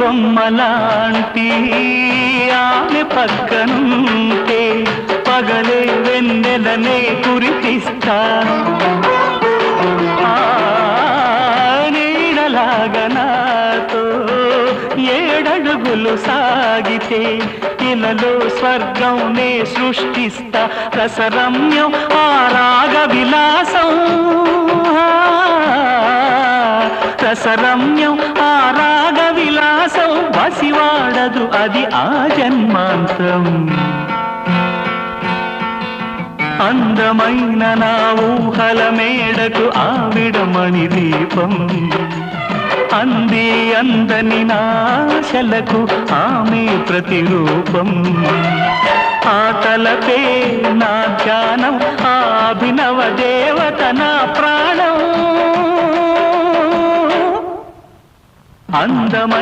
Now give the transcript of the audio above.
బొమ్మలాంటి ఆమె పక్కనుంటే పగలే వెన్నెలనే కురిపిస్తా నీడలాగా నాతో ఏడడుగులు సాగితే ఇలలో స్వర్గంనే సృష్టిస్తా రసరమ్యం ఆ రాగ విలాసం రసరమ్యం ఆ రాగ విలాసం వసివాడదు అది ఆ జన్మాంతం అందమైన నా ఊహల మేడకు ఆవిడమణి దీపం అంది అందని నాశలకు ఆమె ప్రతిరూపం ఆ తలపే నా ధ్యానం ఆ అభినవ దేవత నా ప్రాణం అందమై